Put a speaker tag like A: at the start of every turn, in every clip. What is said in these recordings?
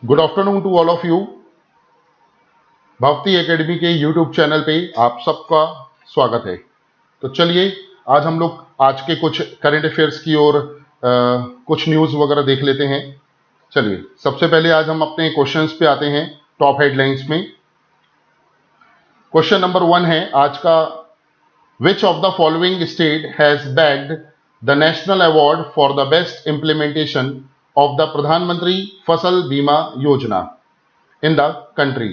A: Good afternoon to all of you. Bhakti academy के YouTube channel पे आप सबका स्वागत है। तो चलिए आज हम लोग आज के कुछ करंट अफेयर्स की और कुछ न्यूज़ वगैरह देख लेते हैं। चलिए सबसे पहले आज हम अपने क्वेश्चंस पे आते हैं टॉप हेडलाइंस में। क्वेश्चन नंबर 1 है आज का, which of the following state has bagged the national award for the best implementation of the प्रधानमंत्री फसल बीमा योजना in the country.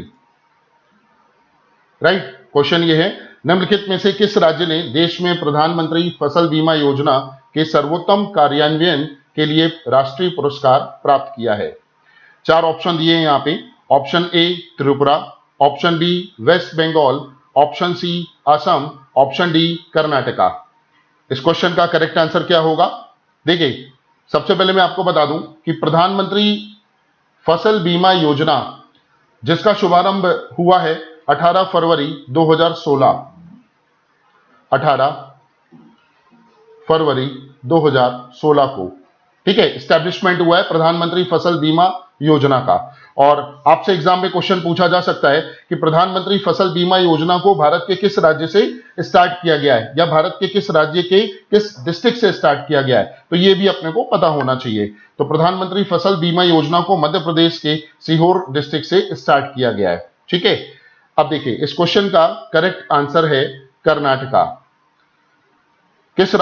A: Right, question ये है, निम्नलिखित में से किस राज्य ने देश में प्रधानमंत्री फसल बीमा योजना के सर्वोत्तम कार्यान्वयन के लिए राष्ट्रीय पुरस्कार प्राप्त किया है। 4 ऑप्शन दिए हैं यहाँ पे। Option A Tripura, option B West Bengal, option C Assam, option D Karnataka. इस क्वेश्चन का करेक्ट आंसर क्या होगा? देखिए सबसे पहले मैं आपको बता दूं कि प्रधानमंत्री फसल बीमा योजना जिसका शुभारंभ हुआ है 18 फरवरी 2016, 18 फरवरी 2016 को, ठीक है, एस्टैब्लिशमेंट हुआ है प्रधानमंत्री फसल बीमा योजना का। और आपसे एग्जाम में क्वेश्चन पूछा जा सकता है कि प्रधानमंत्री फसल बीमा योजना को भारत के किस राज्य से स्टार्ट किया गया है या भारत के किस राज्य के किस डिस्ट्रिक्ट से स्टार्ट किया गया है, तो ये भी अपने को पता होना चाहिए। तो प्रधानमंत्री फसल बीमा योजना को मध्य प्रदेश के सीहोर डिस्ट्रिक्ट से स्टार्ट किया गया है, ठीक है। अब देखिए इस क्वेश्चन का करेक्ट आंसर है कर्नाटका। किस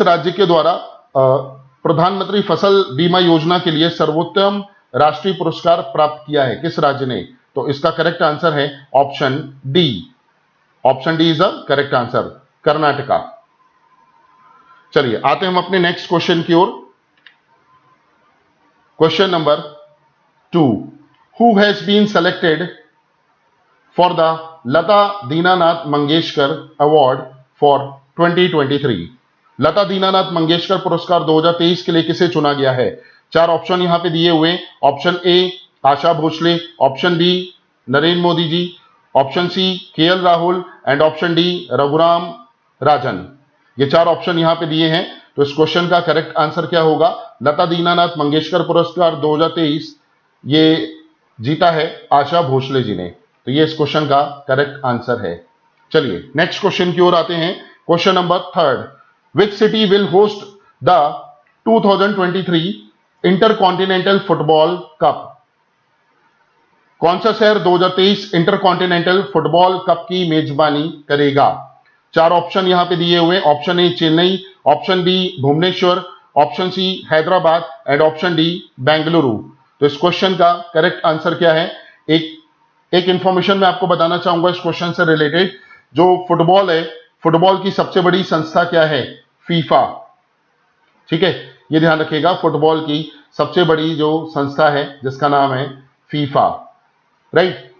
A: राज्य के द्वारा प्रधानमंत्री फसल बीमा योजना के लिए सर्वोत्तम राष्ट्रीय पुरस्कार प्राप्त किया है, किस राज्य ने? तो इसका करेक्ट आंसर है option D. Option D is the correct answer, Karnataka. चलिए आते हैं हम अपने नेक्स्ट क्वेश्चन की ओर। Question number 2, who has been selected for the Lata Dinanath Mangeshkar award for 2023। Lata Dinanath Mangeshkar पुरस्कार 2023 के लिए किसे चुना गया है? 4 ऑप्शन यहां पे दिए हुए। Option A Asha Bhosle, option B Narendra Modi ji, option C KL Rahul and option D Raghuram Rajan. ये 4 ऑप्शन यहां पे दिए हैं। तो इस क्वेश्चन का करेक्ट आंसर क्या होगा? लता दीनानाथ मंगेशकर पुरस्कार 2023 ये जीता है आशा भोसले जी ने। तो ये इस क्वेश्चन का करेक्ट आंसर है। चलिए नेक्स्ट क्वेश्चन की ओर आते हैं। Question number 3, which city will host the 2023 intercontinental football cup? कौन सा शहर 2023 इंटरकॉन्टिनेंटल फुटबॉल कप की मेजबानी करेगा? 4 ऑप्शन यहां पे दिए हुए। Option A Chennai, option B Bhubaneswar, option C Hyderabad and option D Bengaluru. तो इस क्वेश्चन का करेक्ट आंसर क्या है? एक इंफॉर्मेशन मैं आपको बताना चाहूंगा इस क्वेश्चन से रिलेटेड। जो फुटबॉल है, फुटबॉल की सबसे बड़ी संस्था क्या है? फीफा, ठीक है, ये ध्यान रखिएगा। फुटबॉल की सबसे बड़ी जो संस्था है जिसका नाम है फीफा, राइट।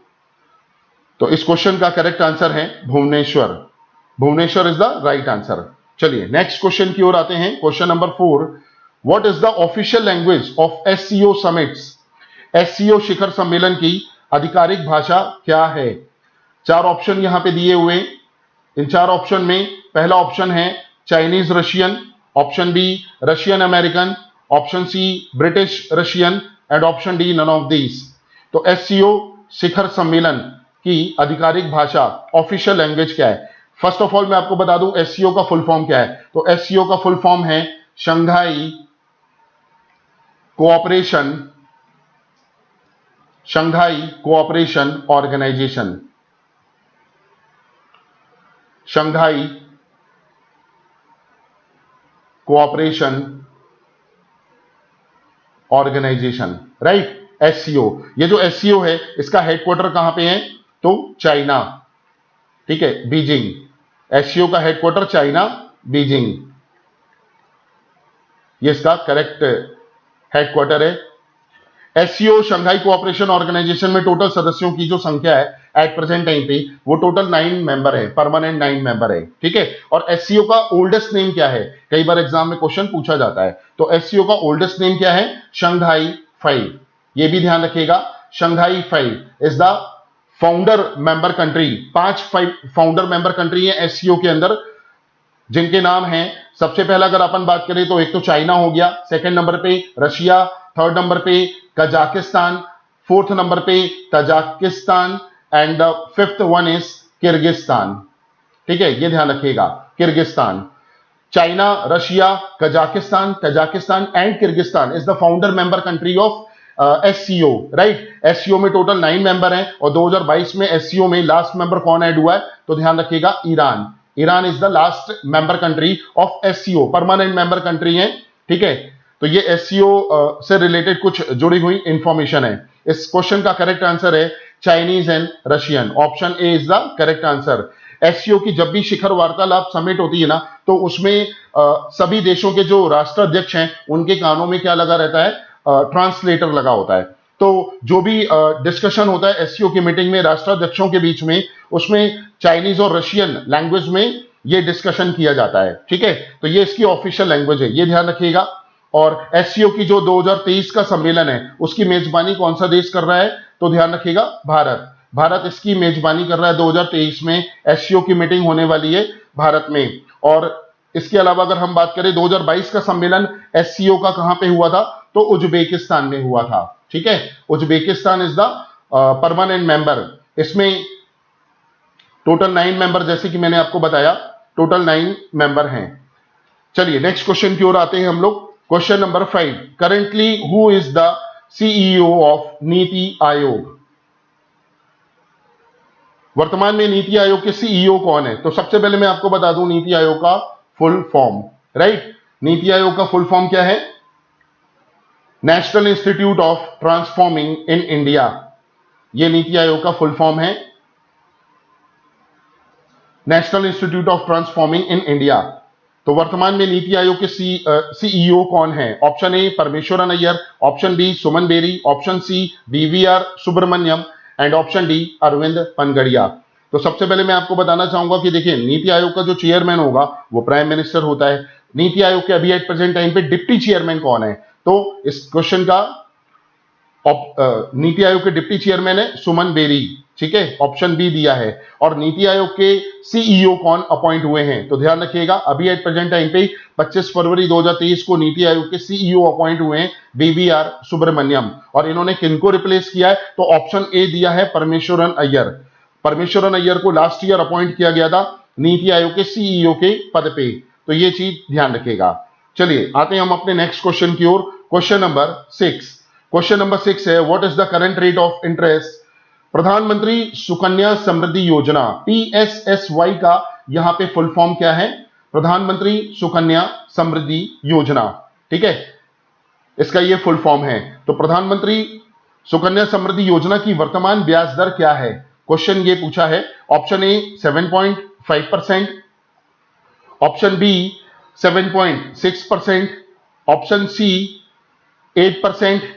A: तो इस क्वेश्चन का करेक्ट आंसर है Bhubaneswar. Bhubaneswar is the right answer. चलिए नेक्स्ट क्वेश्चन की ओर आते हैं। Question number 4, what is the official language of SCO summits? SCO शिखर सम्मेलन की आधिकारिक भाषा क्या है? 4 ऑप्शन यहां पे दिए हुए। इन 4 ऑप्शन में पहला ऑप्शन है Chinese Russian, option B Russian American, option C British Russian and option D none of these. तो एससीओ शिखर सम्मेलन की आधिकारिक भाषा, ऑफिशियल लैंग्वेज क्या है? फर्स्ट ऑफ ऑल मैं आपको बता दूं एससीओ का फुल फॉर्म क्या है। तो एससीओ का फुल फॉर्म है Shanghai cooperation organisation. Shanghai cooperation organisation, right, SCO. ये जो एससीओ है इसका हेडक्वार्टर कहां पे है? तो चाइना, ठीक है, बीजिंग। एससीओ का हेडक्वार्टर चाइना, बीजिंग, ये इसका करेक्ट हेडक्वार्टर है। एससीओ शंघाई कोऑपरेशन ऑर्गेनाइजेशन में टोटल सदस्यों की जो संख्या है एट प्रेजेंट टाइम पे वो टोटल 9 मेंबर है, परमानेंट 9 मेंबर है, ठीक है। और एससीओ का ओल्डेस्ट नेम क्या है? कई बार एग्जाम में क्वेश्चन पूछा जाता है। तो एससीओ का ओल्डेस्ट नेम क्या है? शंघाई 5। ये भी ध्यान रखिएगा, Shanghai 5 is the founder member country. 5 founder member country है एससीओ के अंदर, जिनके नाम हैं, सबसे पहला अगर अपन बात करें तो एक तो चाइना हो गया, सेकंड नंबर पे रशिया, थर्ड नंबर पे कजाकिस्तान, फोर्थ नंबर पे Tajikistan and the fifth one is Kyrgyzstan. ठीक है, ये ध्यान रखिएगा, Kyrgyzstan. China, Russia, Tajikistan and Kyrgyzstan is the founder member country of SCO, right. SCO में टोटल 9 मेंबर हैं और 2022 में एससीओ में लास्ट मेंबर कौन ऐड हुआ है, तो ध्यान रखिएगा, Iran. Iran is the last member country of SCO, permanent member country है। ठीक है, तो ये एससीओ से रिलेटेड कुछ जुड़ी हुई इंफॉर्मेशन है। इस क्वेश्चन का करेक्ट आंसर है Chinese and Russian, option A is the correct answer. SCO की जब भी शिखर वार्तालाप समिट होती है ना, तो उसमें सभी देशों के जो राष्ट्राध्यक्ष हैं उनके कानों में क्या लगा रहता है, ट्रांसलेटर लगा होता है। तो जो भी डिस्कशन होता है एससीओ की मीटिंग में राष्ट्राध्यक्षों के बीच में, उसमें चाइनीज और रशियन लैंग्वेज में ये डिस्कशन किया जाता है। ठीक है, तो ये इसकी ऑफिशियल लैंग्वेज है, ये ध्यान रखिएगा। और एससीओ की जो 2023 का सम्मेलन है उसकी मेजबानी कौन सा देश कर रहा है, तो ध्यान रखिएगा, भारत। भारत इसकी मेजबानी कर रहा है। 2023 में एससीओ की मीटिंग होने वाली है भारत में। और इसके अलावा अगर हम बात करें 2022 का सम्मेलन एससीओ का कहां पे हुआ था, तो उज्बेकिस्तान में हुआ था। ठीक है, Uzbekistan is the permanent member. इसमें टोटल 9 मेंबर, जैसे कि मैंने आपको बताया, टोटल 9 मेंबर हैं। चलिए नेक्स्ट क्वेश्चन की ओर आते हैं हम लोग। Question number 5, currently who is the CEO of NITI Aayog. वर्तमान में नीति आयोग के सीईओ कौन है, तो सबसे पहले मैं आपको बता दूं नीति आयोग का फुल फॉर्म, राइट। नीति आयोग का फुल फॉर्म क्या है, national institute of transforming in India, यह नीति आयोग का फुल फॉर्म है, national institute of transforming in India. तो वर्तमान में नीति आयोग के सीईओ कौन है, option A Parameswaran Iyer, option B Suman Bery, option C VVR Subrahmanyam and option D Arvind Panagariya. तो सबसे पहले मैं आपको बताना चाहूंगा कि देखिए, नीति आयोग का जो चेयरमैन होगा वो प्राइम मिनिस्टर होता है। नीति आयोग के अभी एट प्रेजेंट टाइम पे डिप्टी चेयरमैन कौन है, तो इस क्वेश्चन का नीति आयोग के डिप्टी चेयरमैन है सुमन बेरी। ठीक है, ऑप्शन बी दिया है। और नीति आयोग के सीईओ कौन अपॉइंट हुए हैं, तो ध्यान रखिएगा, अभी एट प्रेजेंट टाइम पे 25 फरवरी 2023 को नीति आयोग के सीईओ अपॉइंट हुए हैं वीवीआर सुब्रमण्यम। और इन्होंने किनको रिप्लेस किया है, तो ऑप्शन ए दिया है परमेश्वरन अय्यर। परमेश्वरन अय्यर को लास्ट ईयर अपॉइंट किया गया था नीति आयोग के सीईओ के पद पे, तो ये चीज ध्यान रखिएगा। चलिए आते हैं हम अपने नेक्स्ट क्वेश्चन की ओर। क्वेश्चन नंबर 6, क्वेश्चन नंबर 6 है, what is the current rate of interest प्रधानमंत्री सुकन्या समृद्धि योजना, पीएसएसवाई का यहां पे फुल फॉर्म क्या है, प्रधानमंत्री सुकन्या समृद्धि योजना। ठीक है, इसका ये फुल फॉर्म है। तो प्रधानमंत्री सुकन्या समृद्धि योजना की वर्तमान ब्याज दर क्या है, क्वेश्चन ये पूछा है। Option A 7.5%, option B 7.6%, option C 8%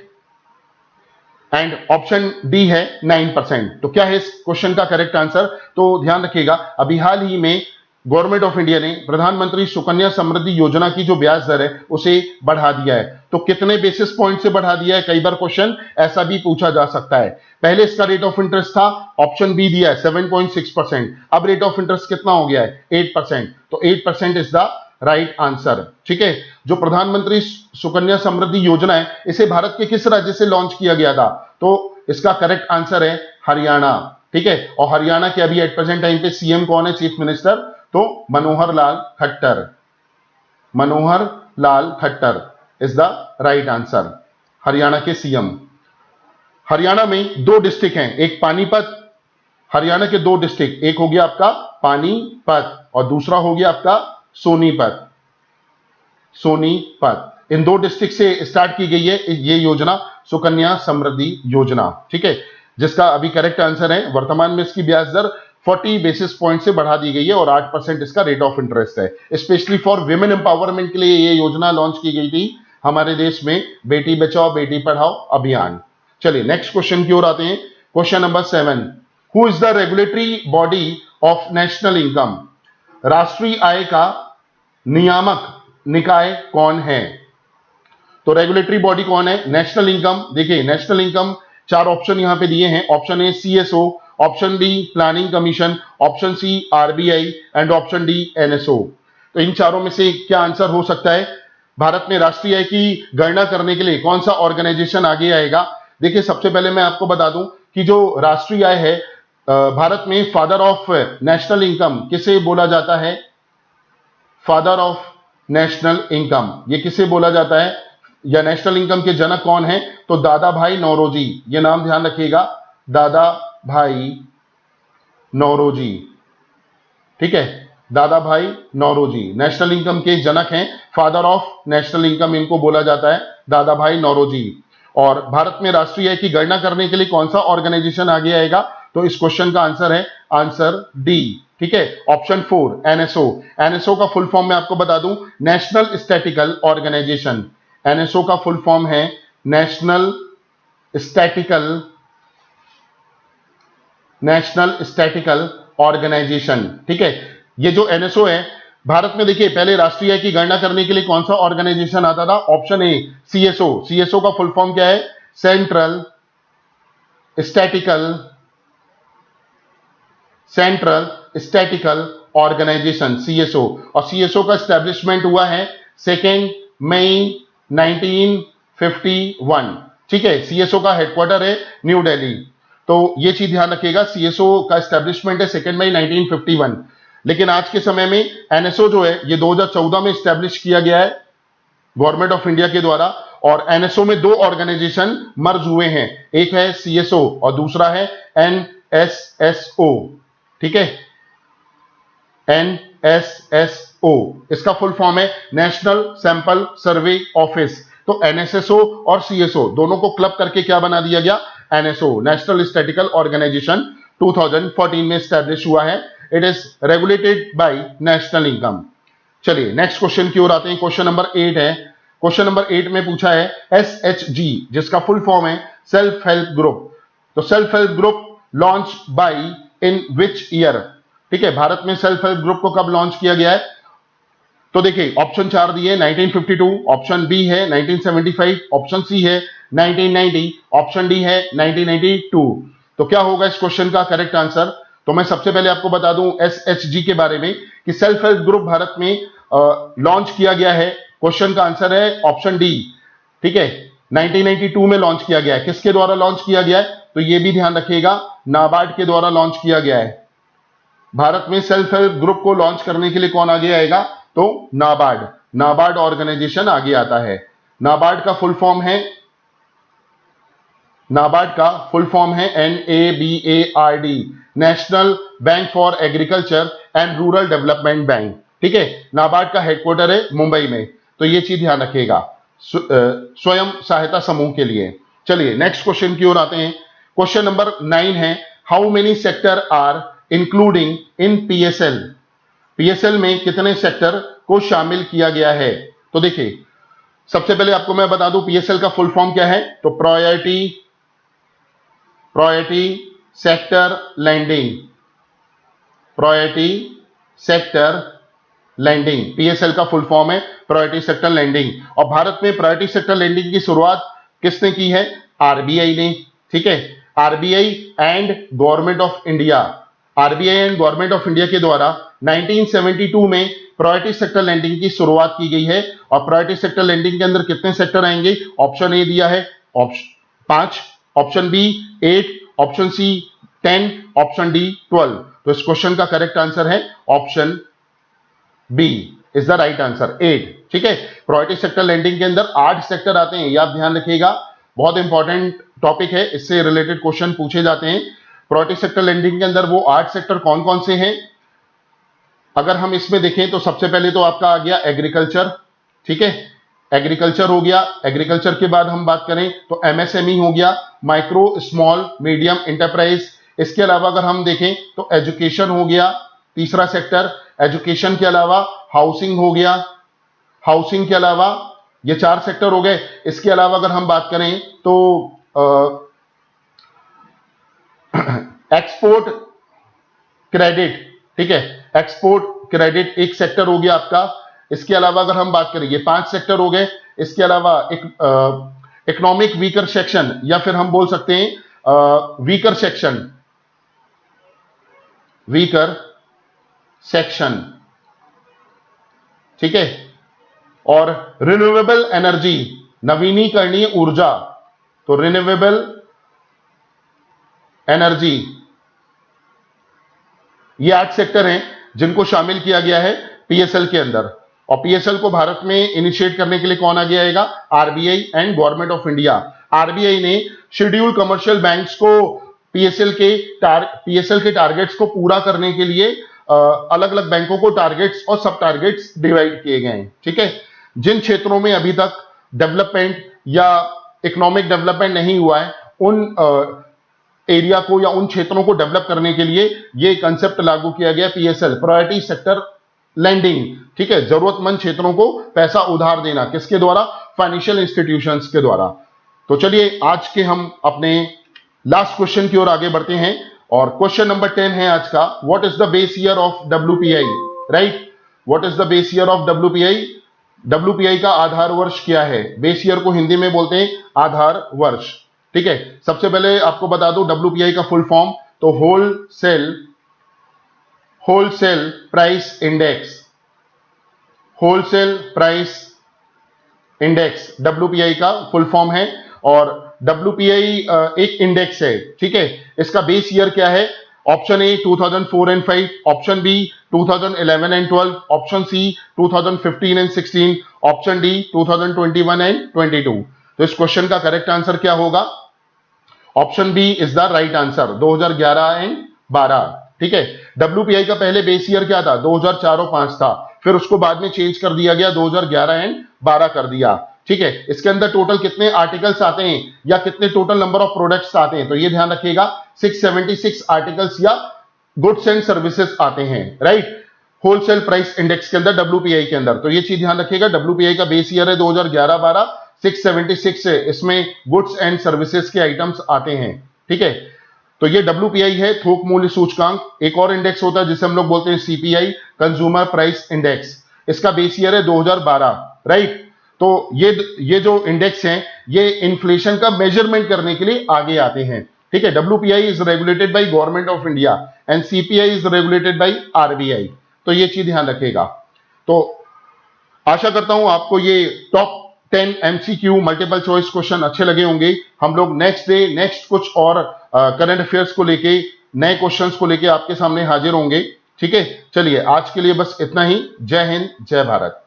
A: and option D है 9%। तो क्या है इस क्वेश्चन का करेक्ट आंसर, तो ध्यान रखिएगा, अभी हाल ही में गवर्नमेंट ऑफ इंडिया ने प्रधानमंत्री सुकन्या समृद्धि योजना की जो ब्याज दर है उसे बढ़ा दिया है। तो कितने बेसिस पॉइंट से बढ़ा दिया है, कई बार क्वेश्चन ऐसा भी पूछा जा सकता है। पहले इसका रेट ऑफ इंटरेस्ट था, ऑप्शन बी दिया है 7.6%, अब रेट ऑफ इंटरेस्ट कितना हो गया है 8%। तो 8% इज द राइट आंसर। ठीक है, जो प्रधानमंत्री सुकन्या समृद्धि योजना है इसे भारत के किस राज्य से लॉन्च किया गया था, तो इसका करेक्ट आंसर है हरियाणा। ठीक है, और हरियाणा के अभी एट प्रेजेंट टाइम पे सीएम कौन है, चीफ मिनिस्टर, तो Manohar Lal Khattar. Manohar Lal Khattar is the right answer, Haryana के सीएम। हरियाणा में 2 डिस्ट्रिक्ट हैं, एक पानीपत, हरियाणा के 2 डिस्ट्रिक्ट, एक हो गया आपका पानीपत और दूसरा हो गया आपका सोनीपत। सोनीपत, इन 2 डिस्ट्रिक्ट से स्टार्ट की गई है ये योजना, सुकन्या समृद्धि योजना। ठीक है, जिसका अभी करेक्ट आंसर है, वर्तमान में इसकी ब्याज दर 40 बेसिस पॉइंट से बढ़ा दी गई है और 8% इसका रेट ऑफ इंटरेस्ट है। स्पेशली फॉर विमेन एम्पावरमेंट के लिए ये योजना लॉन्च की गई थी हमारे देश में, बेटी बचाओ बेटी पढ़ाओ अभियान। चलिए नेक्स्ट क्वेश्चन की ओर आते हैं। Question number 7, who is the regulatory body of national income, राष्ट्रीय आय का नियामक निकाय कौन है, तो रेगुलेटरी बॉडी कौन है, नेशनल इनकम। देखिए नेशनल इनकम 4 ऑप्शन यहां पे दिए हैं, option A CSO, option B planning commission, option C RBI and option D NSO. तो इन चारों में से क्या आंसर हो सकता है, भारत में राष्ट्रीय आय की गणना करने के लिए कौन सा ऑर्गेनाइजेशन आगे आएगा, देखिए सबसे पहले मैं आपको बता दूं कि जो राष्ट्रीय आय है भारत में फादर ऑफ नेशनल इनकम किसे बोला जाता है? फादर ऑफ नेशनल इनकम ये किसे बोला जाता है, या नेशनल इनकम के जनक कौन है? तो दादा भाई नौरोजी, ये नाम ध्यान रखिएगा, दादा भाई नौरोजी। ठीक है, दादा भाई नौरोजी नेशनल इनकम के जनक हैं, फादर ऑफ नेशनल इनकम इनको बोला जाता है, दादा भाई नौरोजी। और भारत में राष्ट्रीय आय की गणना करने के लिए कौन सा ऑर्गेनाइजेशन आगे आएगा? तो इस क्वेश्चन का आंसर है आंसर डी। ठीक है, ऑप्शन 4 एनएसओ। एनएसओ का फुल फॉर्म मैं आपको बता दूं, नेशनल स्टैटिकल ऑर्गेनाइजेशन। एनएसओ का फुल फॉर्म है नेशनल स्टैटिकल ऑर्गेनाइजेशन। ठीक है, ये जो एनएसओ है भारत में, देखिए पहले राष्ट्रीय आय की गणना करने के लिए कौन सा ऑर्गेनाइजेशन आता था? Option A CSO. सीएसओ का फुल फॉर्म क्या है? Central statical organisation, CSO. और सीएसओ का एस्टेब्लिशमेंट हुआ है 2 मई 1951। ठीक है, सीएसओ का हेडक्वार्टर है न्यू दिल्ली। तो ये चीज ध्यान रखिएगा, सीएसओ का एस्टेब्लिशमेंट है 2 मई 1951। लेकिन आज के समय में एनएसओ जो है ये 2014 में एस्टेब्लिश किया गया है गवर्नमेंट ऑफ इंडिया के द्वारा। और एनएसओ में 2 ऑर्गेनाइजेशन मर्ज हुए हैं, एक है सीएसओ और दूसरा है एनएसएसओ। ठीक है, एनएसएसओ इसका फुल फॉर्म है नेशनल सैंपल सर्वे ऑफिस। तो एनएसएसओ और सीएसओ दोनों को क्लब करके क्या बना दिया गया? एनएसओ, नेशनल स्टैटिकल ऑर्गेनाइजेशन 2014 में स्टैब्लिश हुआ है। It is regulated by national income. चलिए नेक्स्ट क्वेश्चन की ओर आते हैं। क्वेश्चन नंबर 8 है। क्वेश्चन नंबर 8 में पूछा है एसएचजी, जिसका फुल फॉर्म है सेल्फ हेल्प ग्रुप। तो self help group launch by in which year? ठीक है, भारत में सेल्फ हेल्प ग्रुप को कब लॉन्च किया गया है? तो देखिए ऑप्शन 4 दिए 1952, ऑप्शन बी है 1975, ऑप्शन सी है 1990, ऑप्शन डी है 1992। तो क्या होगा इस क्वेश्चन का करेक्ट आंसर? तो मैं सबसे पहले आपको बता दूं एसएचजी के बारे में कि सेल्फ हेल्प ग्रुप भारत में लॉन्च किया गया है। क्वेश्चन का आंसर है ऑप्शन डी। ठीक है, 1992 में लॉन्च किया गया है। किसके द्वारा लॉन्च किया गया है? तो यह भी ध्यान रखिएगा, नाबार्ड के द्वारा लॉन्च किया गया है। भारत में सेल्फ हेल्प ग्रुप को लॉन्च करने के लिए कौन आगे आएगा? तो नाबार्ड ऑर्गेनाइजेशन आगे आता है। नाबार्ड का फुल फॉर्म है NABARD, national bank for agriculture and rural development bank. ठीक है, नाबार्ड का हेडक्वार्टर है मुंबई में। तो ये चीज ध्यान रखिएगा स्वयं सहायता समूह के लिए। चलिए नेक्स्ट क्वेश्चन की ओर आते हैं। क्वेश्चन नंबर 9 है how many sector are including in PSL? PSL में कितने सेक्टर को शामिल किया गया है? तो देखिए सबसे पहले आपको मैं बता दूं पीएसएल का फुल फॉर्म क्या है। तो प्रायोरिटी सेक्टर लैंडिंग, पीएसएल का फुल फॉर्म है प्रायोरिटी सेक्टर लैंडिंग। और भारत में प्रायोरिटी सेक्टर लैंडिंग की शुरुआत किसने की है? आरबीआई ने। ठीक है, RBI and government of India के द्वारा 1972 में प्रायोरिटी सेक्टर लैंडिंग की शुरुआत की गई है। और प्रायोरिटी सेक्टर लैंडिंग के अंदर कितने सेक्टर आएंगे? ऑप्शन ए दिया है 5, option B 8, option C 10, option D 12। तो इस क्वेश्चन का करेक्ट आंसर है option B is the right answer 8। ठीक है, प्रायोरिटी सेक्टर लैंडिंग के अंदर 8 सेक्टर आते हैं, ये आप ध्यान रखिएगा, बहुत इंपॉर्टेंट टॉपिक है, इससे रिलेटेड क्वेश्चन पूछे जाते हैं। प्रायोरिटी सेक्टर लैंडिंग के अंदर वो 8 सेक्टर कौन कौन से हैं? अगर हम इसमें देखें तो सबसे पहले तो आपका आ गया एग्रीकल्चर। ठीक है, एग्रीकल्चर हो गया। एग्रीकल्चर के बाद हम बात करें तो एमएसएमई हो गया, माइक्रो स्मॉल मीडियम एंटरप्राइज। इसके अलावा अगर हम देखें तो एजुकेशन हो गया तीसरा सेक्टर। एजुकेशन के अलावा हाउसिंग हो गया, हाउसिंग के अलावा ये 4 सेक्टर हो गए। इसके अलावा अगर हम बात करें तो एक्सपोर्ट क्रेडिट। ठीक है, एक्सपोर्ट क्रेडिट एक सेक्टर हो गया आपका। इसके अलावा अगर हम बात करें ये 5 सेक्टर हो गए। इसके अलावा एक इकोनॉमिक वीकर सेक्शन, या फिर हम बोल सकते हैं वीकर सेक्शन। ठीक है, और रिन्यूएबल एनर्जी, नवीनीकरणीय ऊर्जा। तो रिन्यूएबल एनर्जी, ये 8 सेक्टर हैं जिनको शामिल किया गया है पीएसएल के अंदर। और पीएसएल को भारत में इनिशिएट करने के लिए कौन आगे आएगा? RBI and government of India. RBI ने शेड्यूल्ड कमर्शियल बैंक्स को पीएसएल के टारगेट्स को पूरा करने के लिए अलग अलग बैंकों को टारगेट्स और सब टारगेट्स डिवाइड किए गए हैं। ठीक है, जिन क्षेत्रों में अभी तक डेवलपमेंट या इकोनॉमिक डेवलपमेंट नहीं हुआ है, उन एरिया को या उन क्षेत्रों को डेवलप करने के लिए ये कंसेप्ट लागू किया गया, पीएसएल, प्रायोरिटी सेक्टर लैंडिंग। ठीक है, जरूरतमंद क्षेत्रों को पैसा उधार देना, किसके द्वारा? फाइनेंशियल इंस्टीट्यूशंस के द्वारा। तो चलिए आज के हम अपने लास्ट क्वेश्चन की ओर आगे बढ़ते हैं और क्वेश्चन नंबर 10 है आज का, what is the base year of WPI? Right, what is the base year of WPI? WPI का आधार वर्ष क्या है? बेस ईयर को हिंदी में बोलते हैं आधार वर्ष। ठीक है, सबसे पहले आपको बता दूं डब्ल्यूपीआई का फुल फॉर्म, तो wholesale price index, wholesale price index WPI का फुल फॉर्म है। और डब्ल्यूपीआई एक इंडेक्स है। ठीक है, इसका बेस ईयर क्या है? Option A 2004 and 5, option B 2011 and 12, option C 2015 and 16, option D 2021 and 22। तो इस क्वेश्चन का करेक्ट आंसर क्या होगा? Option B is the right answer, 2011 and 12। ठीक है, डब्ल्यूपीआई का पहले बेस ईयर क्या था? 2004 और 5 था, फिर उसको बाद में चेंज कर दिया गया, 2011 एंड 12 कर दिया। ठीक है, इसके अंदर टोटल कितने आर्टिकल्स आते हैं या कितने टोटल नंबर ऑफ प्रोडक्ट्स आते हैं? तो ये ध्यान रखिएगा, 676 आर्टिकल्स या गुड्स एंड सर्विसेज आते हैं। राइट, होलसेल प्राइस इंडेक्स के अंदर, डब्ल्यूपीआई के अंदर। तो ये चीज ध्यान रखिएगा, डब्ल्यूपीआई का बेस ईयर है 2011-12, 676 है, इसमें गुड्स एंड सर्विसेज के आइटम्स आते हैं। ठीक है, तो ये डब्ल्यूपीआई है, थोक मूल्य सूचकांक। एक और इंडेक्स होता है जिसे हम लोग बोलते हैं सीपीआई, कंज्यूमर प्राइस इंडेक्स, इसका बेस ईयर है 2012। राइट, तो ये जो इंडेक्स हैं ये इन्फ्लेशन का मेजरमेंट करने के लिए आगे आते हैं। ठीक है, WPI is regulated by government of India and CPI is regulated by RBI. तो ये चीज ध्यान रखिएगा। तो आशा करता हूं आपको ये top 10 MCQ multiple choice question अच्छे लगे होंगे। हम लोग नेक्स्ट डे नेक्स्ट कुछ और करंट अफेयर्स को लेके, नए क्वेश्चंस को लेके आपके सामने हाजिर होंगे। ठीक है, चलिए आज के लिए बस इतना ही। जय हिंद, जय भारत।